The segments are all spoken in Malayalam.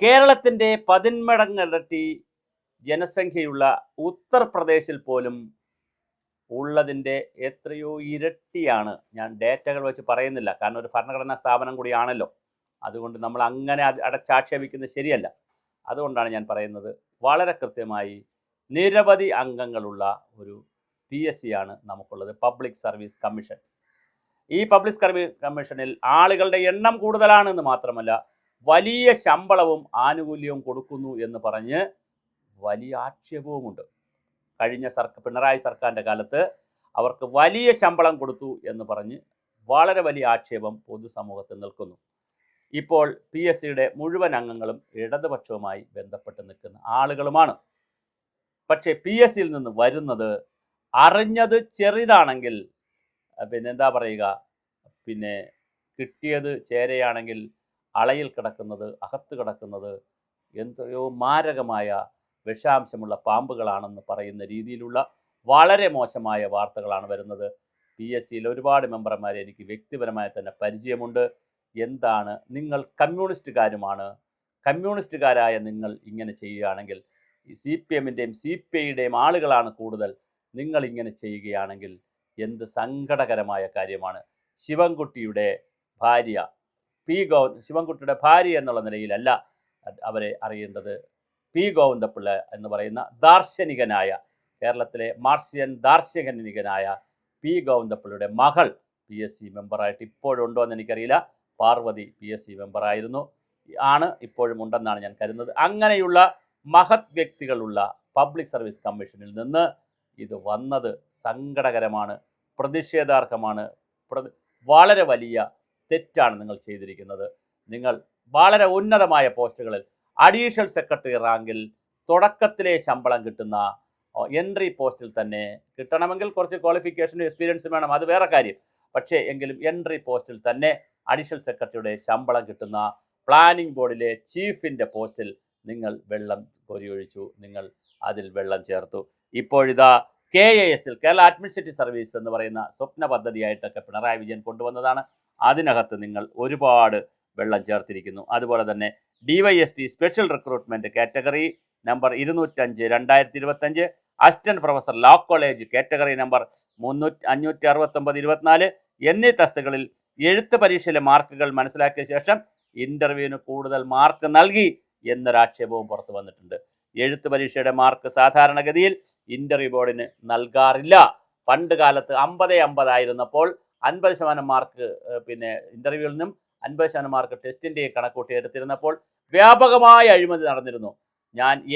കേരളത്തിൻ്റെ 10 മടങ്ങിരട്ടി ജനസംഖ്യയുള്ള ഉത്തർപ്രദേശിൽ പോലും ഉള്ളതിൻ്റെ എത്രയോ ഇരട്ടിയാണ്. ഞാൻ ഡേറ്റകൾ വെച്ച് പറയുന്നില്ല, കാരണം ഒരു ഭരണഘടനാ സ്ഥാപനം കൂടിയാണല്ലോ. അതുകൊണ്ട് നമ്മൾ അങ്ങനെ അടച്ചാക്ഷേപിക്കുന്നത് ശരിയല്ല. അതുകൊണ്ടാണ് ഞാൻ പറയുന്നത്, വളരെ കൃത്യമായി നിരവധി അംഗങ്ങളുള്ള ഒരു PSC ആണ് നമുക്കുള്ളത്, പബ്ലിക് സർവീസ് കമ്മീഷൻ. ഈ പബ്ലിക് സർവീസ് കമ്മീഷനിൽ ആളുകളുടെ എണ്ണം കൂടുതലാണെന്ന് മാത്രമല്ല, വലിയ ശമ്പളവും ആനുകൂല്യവും കൊടുക്കുന്നു എന്ന് പറഞ്ഞ് വലിയ ആക്ഷേപവുമുണ്ട്. കഴിഞ്ഞ പിണറായി സർക്കാരിൻ്റെ കാലത്ത് അവർക്ക് വലിയ ശമ്പളം കൊടുത്തു എന്ന് പറഞ്ഞ് വളരെ വലിയ ആക്ഷേപം പൊതുസമൂഹത്തിൽ നിൽക്കുന്നു. ഇപ്പോൾ PSCയുടെ മുഴുവൻ അംഗങ്ങളും ഇടതുപക്ഷവുമായി ബന്ധപ്പെട്ട് നിൽക്കുന്ന ആളുകളുമാണ്. പക്ഷേ PSCയിൽ നിന്ന് വരുന്നത് അറിഞ്ഞത് ചെറുതാണെങ്കിൽ എന്താ പറയുക, കിട്ടിയത് ചേരയാണെങ്കിൽ അളയിൽ കിടക്കുന്നത് അകത്ത് കിടക്കുന്നത് എന്തോ മാരകമായ വിഷാംശമുള്ള പാമ്പുകളാണെന്ന് പറയുന്ന രീതിയിലുള്ള വളരെ മോശമായ വാർത്തകളാണ് വരുന്നത്. PSCയിൽ ഒരുപാട് മെമ്പർമാരെ എനിക്ക് വ്യക്തിപരമായി തന്നെ പരിചയമുണ്ട്. എന്താണ്, നിങ്ങൾ കമ്മ്യൂണിസ്റ്റുകാരുമാണ്, കമ്മ്യൂണിസ്റ്റുകാരായ നിങ്ങൾ ഇങ്ങനെ ചെയ്യുകയാണെങ്കിൽ, CPMൻ്റെയും CPIയുടെയും ആളുകളാണ് കൂടുതൽ, നിങ്ങൾ ഇങ്ങനെ ചെയ്യുകയാണെങ്കിൽ എന്ത് സങ്കടകരമായ കാര്യമാണ്. ശിവൻകുട്ടിയുടെ ഭാര്യ ശിവൻകുട്ടിയുടെ ഭാര്യ എന്നുള്ള നിലയിലല്ല അവരെ അറിയേണ്ടത്. P. ഗോവിന്ദപിള്ള എന്ന് പറയുന്ന ദാർശനികനായ, കേരളത്തിലെ മാർക്സിയൻ ദാർശനികനായ P. ഗോവിന്ദപിള്ളയുടെ മകൾ PSC മെമ്പറായിട്ട് ഇപ്പോഴുണ്ടോ എന്ന് എനിക്കറിയില്ല. പാർവതി PSC മെമ്പറായിരുന്നു, ഇപ്പോഴും ഉണ്ടെന്നാണ് ഞാൻ കരുതുന്നത്. അങ്ങനെയുള്ള മഹത് വ്യക്തികളുള്ള പബ്ലിക് സർവീസ് കമ്മീഷനിൽ നിന്ന് ഇത് വന്നത് സങ്കടകരമാണ്, പ്രതിഷേധാർഹമാണ്. വളരെ വലിയ തെറ്റാണ് നിങ്ങൾ ചെയ്തിരിക്കുന്നത്. നിങ്ങൾ വളരെ ഉന്നതമായ പോസ്റ്റുകളിൽ അഡീഷണൽ സെക്രട്ടറി റാങ്കിൽ തുടക്കത്തിലെ ശമ്പളം കിട്ടുന്ന എൻട്രി പോസ്റ്റിൽ തന്നെ കിട്ടണമെങ്കിൽ കുറച്ച് ക്വാളിഫിക്കേഷനും എക്സ്പീരിയൻസും വേണം, അത് വേറെ കാര്യം. പക്ഷേ എങ്കിലും എൻട്രി പോസ്റ്റിൽ തന്നെ അഡീഷണൽ സെക്രട്ടറിയുടെ ശമ്പളം കിട്ടുന്ന പ്ലാനിംഗ് ബോർഡിലെ ചീഫിൻ്റെ പോസ്റ്റിൽ നിങ്ങൾ വെള്ളം കോരിയൊഴിച്ചു, നിങ്ങൾ അതിൽ വെള്ളം ചേർത്തു. ഇപ്പോഴിതാ KASൽ, കേരള അഡ്മിനിസ്ട്രേറ്റീവ് സർവീസ് എന്ന് പറയുന്ന സ്വപ്ന പദ്ധതിയായിട്ടൊക്കെ പിണറായി വിജയൻ കൊണ്ടുവന്നതാണ്. അതിനകത്ത് നിങ്ങൾ ഒരുപാട് വെള്ളം ചേർത്തിരിക്കുന്നു. അതുപോലെ തന്നെ DYSP special recruitment category number 205 2025, assistant professor law college category number 569-24 എന്നീ തസ്തികകളിൽ എഴുത്ത് പരീക്ഷയിലെ മാർക്കുകൾ മനസ്സിലാക്കിയ ശേഷം ഇൻ്റർവ്യൂവിന് കൂടുതൽ മാർക്ക് നൽകി എന്നൊരാക്ഷേപവും പുറത്തു വന്നിട്ടുണ്ട്. എഴുത്ത് പരീക്ഷയുടെ മാർക്ക് സാധാരണഗതിയിൽ ഇൻ്റർവ്യൂ ബോർഡിന് നൽകാറില്ല. പണ്ട് കാലത്ത് 50-50 ആയിരുന്നപ്പോൾ 50% മാർക്ക് ഇൻ്റർവ്യൂവിൽ നിന്നും 50% മാർക്ക് ടെസ്റ്റിൻ്റെ കണക്കൂട്ടി എടുത്തിരുന്നപ്പോൾ വ്യാപകമായ അഴിമതി നടന്നിരുന്നു.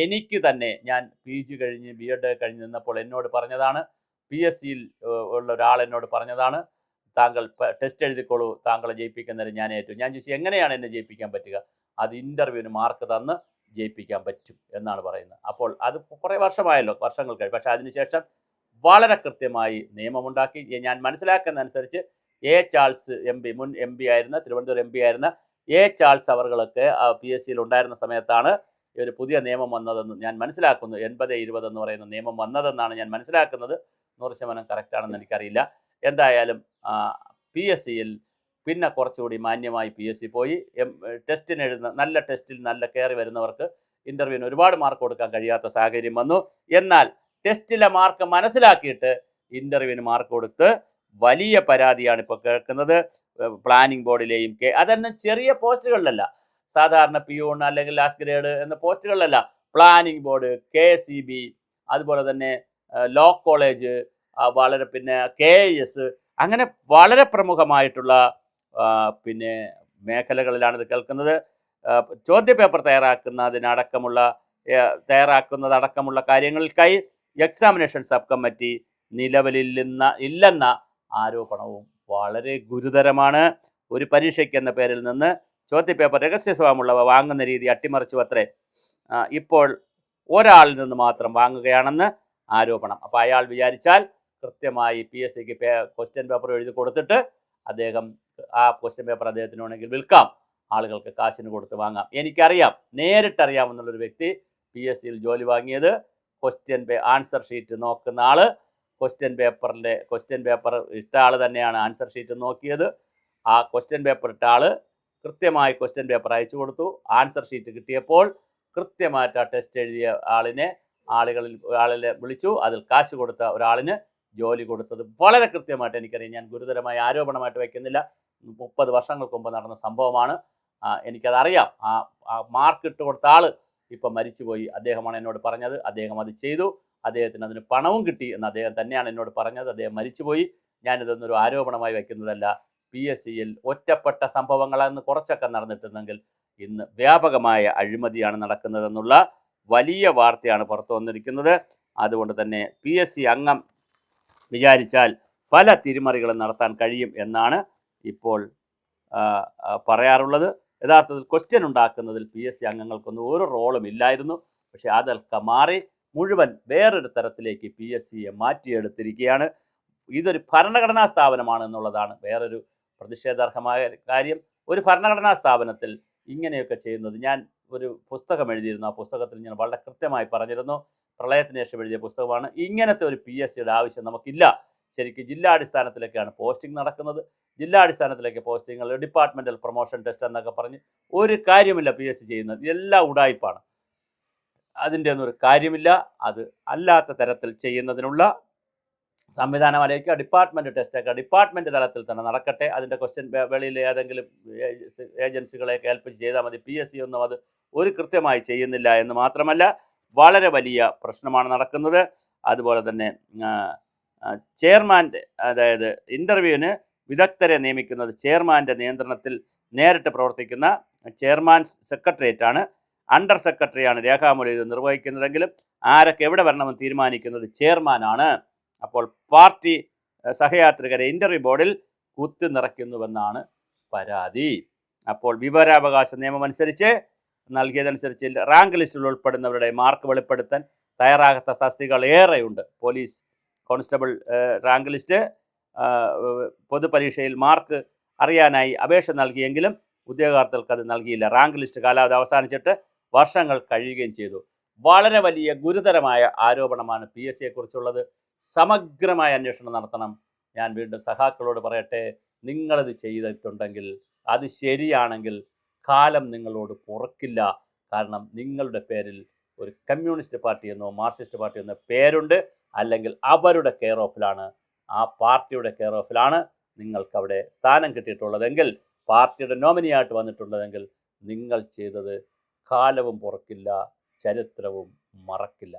എനിക്ക് തന്നെ ഞാൻ PG കഴിഞ്ഞ് B.Ed കഴിഞ്ഞ് നിന്നപ്പോൾ എന്നോട് പറഞ്ഞതാണ്, PSCയിൽ ഉള്ള ഒരാൾ എന്നോട് പറഞ്ഞതാണ്, താങ്കൾ ടെസ്റ്റ് എഴുതിക്കോളൂ, താങ്കളെ ജയിപ്പിക്കുന്നതിന് ഞാൻ ഏറ്റു. ഞാൻ ചോദിച്ചു, എങ്ങനെയാണ് എന്നെ ജയിപ്പിക്കാൻ പറ്റുക? അത് ഇൻ്റർവ്യൂവിന് മാർക്ക് തന്ന് ജയിപ്പിക്കാൻ പറ്റും എന്നാണ് പറയുന്നത്. അപ്പോൾ അത് കുറേ വർഷമായല്ലോ, വർഷങ്ങൾ കഴിഞ്ഞു. പക്ഷേ അതിനുശേഷം വളരെ കൃത്യമായി നിയമമുണ്ടാക്കി. ഞാൻ മനസ്സിലാക്കുന്നതനുസരിച്ച് ചാൾസ് MP, മുൻ MP ആയിരുന്ന, തിരുവനന്തപുരം MP ആയിരുന്ന ചാൾസ് അവർകളൊക്കെ PSCയിൽ ഉണ്ടായിരുന്ന സമയത്താണ് ഒരു പുതിയ നിയമം വന്നതെന്ന് ഞാൻ മനസ്സിലാക്കുന്നു. 80-20 എന്ന് പറയുന്ന നിയമം വന്നതെന്നാണ് ഞാൻ മനസ്സിലാക്കുന്നത്. 100% കറക്റ്റാണെന്ന് എനിക്കറിയില്ല. എന്തായാലും PSCയിൽ പിന്നെ കുറച്ചുകൂടി മാന്യമായി PSC പോയി. ടെസ്റ്റിന് എഴുതുന്ന നല്ല ടെസ്റ്റിൽ നല്ല കയറി വരുന്നവർക്ക് ഇൻ്റർവ്യൂവിന് ഒരുപാട് മാർക്ക് കൊടുക്കാൻ കഴിയാത്ത സാഹചര്യം വന്നു. എന്നാൽ ടെസ്റ്റിലെ മാർക്ക് മനസ്സിലാക്കിയിട്ട് ഇൻ്റർവ്യൂവിന് മാർക്ക് കൊടുത്ത് വലിയ പരാതിയാണ് ഇപ്പോൾ കേൾക്കുന്നത്. പ്ലാനിംഗ് ബോർഡിലെയും അതൊന്നും ചെറിയ പോസ്റ്റുകളിലല്ല, സാധാരണ പിയൂൺ അല്ലെങ്കിൽ ലാസ്റ്റ് ഗ്രേഡ് എന്ന പോസ്റ്റുകളിലല്ല, പ്ലാനിംഗ് ബോർഡ്, KSEB, അതുപോലെ തന്നെ ലോ കോളേജ്, വളരെ KIS, അങ്ങനെ വളരെ പ്രമുഖമായിട്ടുള്ള മേഖലകളിലാണ് ഇത് കേൾക്കുന്നത്. ചോദ്യപേപ്പർ തയ്യാറാക്കുന്നതടക്കമുള്ള കാര്യങ്ങൾക്കായി എക്സാമിനേഷൻ സബ് കമ്മിറ്റി ഇല്ലെന്ന ആരോപണവും വളരെ ഗുരുതരമാണ്. ഒരു പരീക്ഷയ്ക്ക് എന്ന പേരിൽ നിന്ന് ചോദ്യപേപ്പർ രഹസ്യ സ്വഭാവമുള്ളവ വാങ്ങുന്ന രീതി അട്ടിമറിച്ചു അത്രേ. ഇപ്പോൾ ഒരാളിൽ നിന്ന് മാത്രം വാങ്ങുകയാണെന്ന് ആരോപണം. അപ്പോൾ അയാൾ വിചാരിച്ചാൽ കൃത്യമായി PSCക്ക് ക്വസ്റ്റ്യൻ പേപ്പർ എഴുതി കൊടുത്തിട്ട് അദ്ദേഹം ആ ക്വസ്റ്റ്യൻ പേപ്പർ അദ്ദേഹത്തിന് വേണമെങ്കിൽ വിൽക്കാം, ആളുകൾക്ക് കാശിന് കൊടുത്ത് വാങ്ങാം. എനിക്കറിയാം, നേരിട്ടറിയാമെന്നുള്ളൊരു വ്യക്തി PSCയിൽ ജോലി വാങ്ങിയത്, ആൻസർ ഷീറ്റ് നോക്കുന്ന ആൾ, ക്വസ്റ്റ്യൻ പേപ്പർ ഇട്ട ആൾ തന്നെയാണ് ആൻസർ ഷീറ്റ് നോക്കിയത്. ആ ക്വസ്റ്റ്യൻ പേപ്പർ ഇട്ട ആൾ കൃത്യമായി ക്വസ്റ്റ്യൻ പേപ്പർ അയച്ചു കൊടുത്തു. ആൻസർ ഷീറ്റ് കിട്ടിയപ്പോൾ കൃത്യമായിട്ട് ആ ടെസ്റ്റ് എഴുതിയ ആളിനെ വിളിച്ചു. അതിൽ കാശ് കൊടുത്ത ഒരാളിന് ജോലി കൊടുത്തത് വളരെ കൃത്യമായിട്ട് എനിക്കറിയാം. ഞാൻ ഗുരുതരമായ ആരോപണമായിട്ട് വയ്ക്കുന്നില്ല. 30 വർഷങ്ങൾക്ക് മുമ്പ് നടന്ന സംഭവമാണ്. എനിക്കതറിയാം. ആ മാർക്ക് ഇട്ട് കൊടുത്ത ആൾ ഇപ്പം മരിച്ചുപോയി. അദ്ദേഹമാണ് എന്നോട് പറഞ്ഞത്. അദ്ദേഹം അത് ചെയ്തു. അദ്ദേഹത്തിന് അതിന് പണവും കിട്ടി എന്ന് അദ്ദേഹം തന്നെയാണ് എന്നോട് പറഞ്ഞത്. അദ്ദേഹം മരിച്ചുപോയി. ഞാനിതൊന്നൊരു ആരോപണമായി വയ്ക്കുന്നതല്ല. PSCയിൽ ഒറ്റപ്പെട്ട സംഭവങ്ങളെന്ന് കുറച്ചൊക്കെ നടന്നിട്ടുണ്ടെങ്കിൽ ഇന്ന് വ്യാപകമായ അഴിമതിയാണ് നടക്കുന്നതെന്നുള്ള വലിയ വാർത്തയാണ് പുറത്തു വന്നിരിക്കുന്നത്. അതുകൊണ്ട് തന്നെ PSC അംഗം വിചാരിച്ചാൽ പല തിരിമറികളും നടത്താൻ കഴിയും എന്നാണ് ഇപ്പോൾ പറയാറുള്ളത്. യഥാർത്ഥത്തിൽ ക്വസ്റ്റ്യൻ ഉണ്ടാക്കുന്നതിൽ PSC അംഗങ്ങൾക്കൊന്നും ഒരു റോളും ഇല്ലായിരുന്നു. പക്ഷേ അതൊക്കെ മാറി മുഴുവൻ വേറൊരു തരത്തിലേക്ക് PSCയെ മാറ്റിയെടുത്തിരിക്കുകയാണ്. ഇതൊരു ഭരണഘടനാ സ്ഥാപനമാണ് എന്നുള്ളതാണ് വേറൊരു പ്രതിഷേധാർഹമായ കാര്യം. ഒരു ഭരണഘടനാ സ്ഥാപനത്തിൽ ഇങ്ങനെയൊക്കെ ചെയ്യുന്നത്, ഞാൻ ഒരു പുസ്തകം എഴുതിയിരുന്നു. ആ പുസ്തകത്തിൽ ഞാൻ വളരെ കൃത്യമായി പറഞ്ഞിരുന്നു. പ്രളയത്തിന് ശേഷം എഴുതിയ പുസ്തകമാണ്. ഇങ്ങനത്തെ ഒരു PSCയുടെ ആവശ്യം നമുക്കില്ല. ശരിക്കും ജില്ലാടിസ്ഥാനത്തിലേക്കാണ് പോസ്റ്റിംഗ് നടക്കുന്നത്. ജില്ലാടിസ്ഥാനത്തിലേക്ക് പോസ്റ്റിങ്ങൾ, ഡിപ്പാർട്ട്മെൻറ്റൽ പ്രൊമോഷൻ ടെസ്റ്റ് എന്നൊക്കെ പറഞ്ഞ് ഒരു കാര്യമില്ല PSC ചെയ്യുന്നത്. ഇതെല്ലാം ഉടായിപ്പാണ്. അതിൻ്റെ ഒന്നും ഒരു കാര്യമില്ല. അത് അല്ലാത്ത തരത്തിൽ ചെയ്യുന്നതിനുള്ള സംവിധാനമായിരിക്കുക. ഡിപ്പാർട്ട്മെൻറ്റ് ടെസ്റ്റൊക്കെ ഡിപ്പാർട്ട്മെൻറ്റ് തലത്തിൽ തന്നെ നടക്കട്ടെ. അതിൻ്റെ ക്വസ്റ്റ്യൻ വെളിയിൽ ഏതെങ്കിലും ഏജൻസികളെയൊക്കെ ഏൽപ്പിച്ച് ചെയ്താൽ മതി. PSC ഒന്നും അത് ഒരു കൃത്യമായി ചെയ്യുന്നില്ല എന്ന് മാത്രമല്ല, വളരെ വലിയ പ്രശ്നമാണ് നടക്കുന്നത്. അതുപോലെ തന്നെ ചെയർമാൻ്റെ, അതായത് ഇൻ്റർവ്യൂവിന് വിദഗ്ധരെ നിയമിക്കുന്നത് ചെയർമാൻ്റെ നിയന്ത്രണത്തിൽ നേരിട്ട് പ്രവർത്തിക്കുന്ന ചെയർമാൻസ് സെക്രട്ടേറിയറ്റാണ്. അണ്ടർ സെക്രട്ടറിയാണ് രേഖാമൂലം ഇത് നിർവഹിക്കുന്നതെങ്കിലും ആരൊക്കെ എവിടെ വരണമെന്ന് തീരുമാനിക്കുന്നത് ചെയർമാനാണ്. അപ്പോൾ പാർട്ടി സഹയാത്രികരെ ഇൻ്റർവ്യൂ ബോർഡിൽ കുത്തിനിറയ്ക്കുന്നുവെന്നാണ് പരാതി. അപ്പോൾ വിവരാവകാശ നിയമം അനുസരിച്ച് നൽകിയതനുസരിച്ച് റാങ്ക് ലിസ്റ്റിൽ ഉൾപ്പെടുന്നവരുടെ മാർക്ക് വെളിപ്പെടുത്താൻ തയ്യാറാകാത്ത തസ്തികകൾ ഏറെയുണ്ട്. പോലീസ് കോൺസ്റ്റബിൾ റാങ്ക് ലിസ്റ്റ് പൊതുപരീക്ഷയിൽ മാർക്ക് അറിയാനായി അപേക്ഷ നൽകിയെങ്കിലും ഉദ്യോഗാർത്ഥികൾക്ക് അത് നൽകിയില്ല. റാങ്ക് ലിസ്റ്റ് കാലാവധി അവസാനിച്ചിട്ട് വർഷങ്ങൾ കഴിയുകയും ചെയ്തു. വളരെ വലിയ ഗുരുതരമായ ആരോപണമാണ് PSCയെക്കുറിച്ചുള്ളത്. സമഗ്രമായ അന്വേഷണം നടത്തണം. ഞാൻ വീണ്ടും സഖാക്കളോട് പറയട്ടെ, നിങ്ങളിത് ചെയ്തിട്ടുണ്ടെങ്കിൽ, അത് ശരിയാണെങ്കിൽ കാലം നിങ്ങളോട് പൊറുക്കില്ല. കാരണം നിങ്ങളുടെ പേരിൽ ഒരു കമ്മ്യൂണിസ്റ്റ് പാർട്ടി എന്നോ മാർക്സിസ്റ്റ് പാർട്ടി എന്നോ പേരുണ്ട്. അല്ലെങ്കിൽ അവരുടെ കെയർ ഓഫിലാണ്, ആ പാർട്ടിയുടെ കെയർ ഓഫിലാണ് നിങ്ങൾക്കവിടെ സ്ഥാനം കിട്ടിയിട്ടുള്ളതെങ്കിൽ, പാർട്ടിയുടെ നോമിനിയായിട്ട് വന്നിട്ടുള്ളതെങ്കിൽ നിങ്ങൾ ചെയ്തത് കാലവും പൊറുക്കില്ല, ചരിത്രവും മറക്കില്ല.